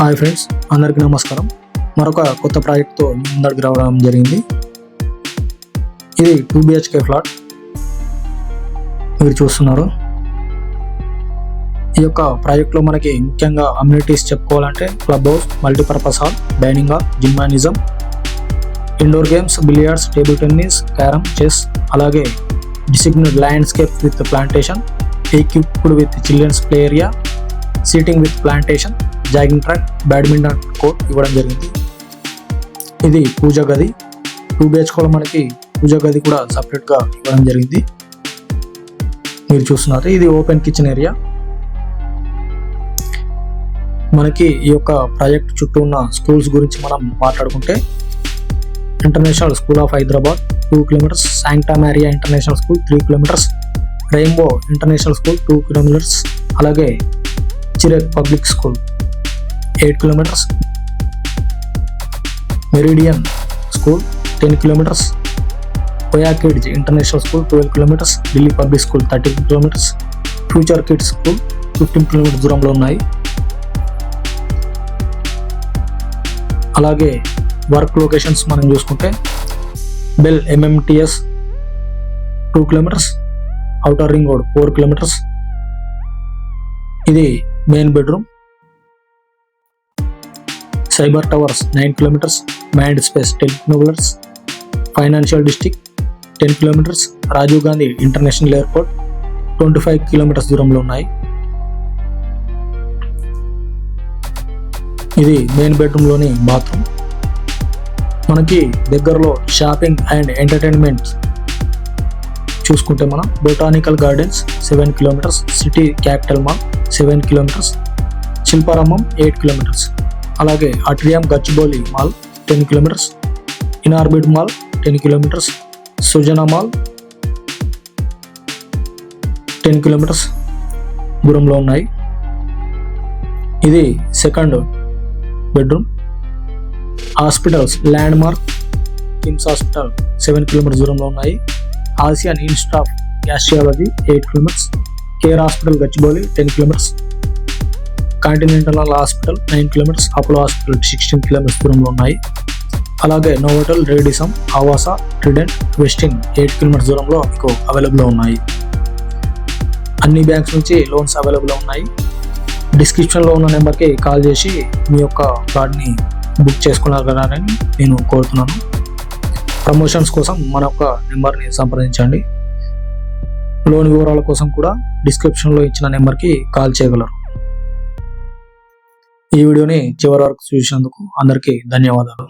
Hi friends, అందరికీ నమస్కారం. మరొక కొత్త ప్రాజెక్ట్తో ముందరికి రావడం జరిగింది. ఇది 2 BHK ఫ్లాట్ మీరు చూస్తున్నారు. ఈ యొక్క ప్రాజెక్ట్లో మనకి ముఖ్యంగా అమ్యూనిటీస్ చెప్పుకోవాలంటే club house, multipurpose hall, dining hall, gymnasium, indoor games, billiards, table tennis, carrom, chess, అలాగే designed landscape with plantation, equipped with children's play area, seating with plantation, jogging track, badminton court ఇవ్వడం జరిగింది. ఇది పూజ గది. 2 BHKలో మనకి పూజ గది కూడా సపరేట్గా ఇవ్వడం జరిగింది. మీరు చూస్తున్నారు, ఇది ఓపెన్ కిచెన్ ఏరియా. మనకి ఈ యొక్క ప్రాజెక్ట్ చుట్టూ ఉన్న స్కూల్స్ గురించి మనం మాట్లాడుకుంటే international school of Hyderabad 2 kilometers, Sancta Maria international school 3 kilometers, Rainbow international school 2 kilometers, అలాగే Chirec public school 8 kilometers, Meridian school 10 kilometers, Oya kids international school 12 kilometers, Delhi public school 13 kilometers, future kids school 15 kilometers దూరంలో ఉన్నాయి. అలాగే work locations మనం చూసుకుంటే బెల్ MMTS 2 kilometers, outer ring road 4 kilometers. ఇది main bedroom. Cyber towers 9 kilometers, mind Space 10 kilometers, Financial District 10 kilometers, Rajiv Gandhi International Airport 25 kilometers దూరంలో ఉన్నాయి. ఇది మెయిన్ బెడ్రూమ్లోని బాత్రూమ్. మనకి దగ్గరలో షాపింగ్ అండ్ ఎంటర్టైన్మెంట్ చూసుకుంటే మనం botanical gardens 7 kilometers, city capital mall 7 kilometers, Shilparamam 8 kilometers, అలాగే Atrium Gachibowli mall 10 kilometers, Inorbit mall 10 kilometers, Sujana mall 10 kilometers దూరంలో ఉన్నాయి. ఇది second bedroom. Hospitals landmark KIMS hospital 7 kilometers దూరంలో ఉన్నాయి. Asian institute of gastroenterology 8 kilometers, Care hospital Gachibowli 10 kilometers, Continental hospital 9 kilometers, Apollo hospital 16 kilometers దూరంలో ఉన్నాయి. అలాగే Novotel, Radisson, Avasa, trident, Westin 8 kilometers దూరంలో మీకు అవైలబుల్లో ఉన్నాయి. అన్ని బ్యాంక్స్ నుంచి లోన్స్ అవైలబుల్లో ఉన్నాయి. డిస్క్రిప్షన్లో ఉన్న నెంబర్కి కాల్ చేసి మీ యొక్క కార్డ్ని బుక్ చేసుకున్నారని నేను కోరుతున్నాను. ప్రమోషన్స్ కోసం మన యొక్క నెంబర్ని సంప్రదించండి. లోన్ వివరాల కోసం కూడా డిస్క్రిప్షన్లో ఇచ్చిన నెంబర్కి కాల్ చేయగలరు. ఈ వీడియోని చివరి వరకు చూసినందుకు అందరికీ ధన్యవాదాలు.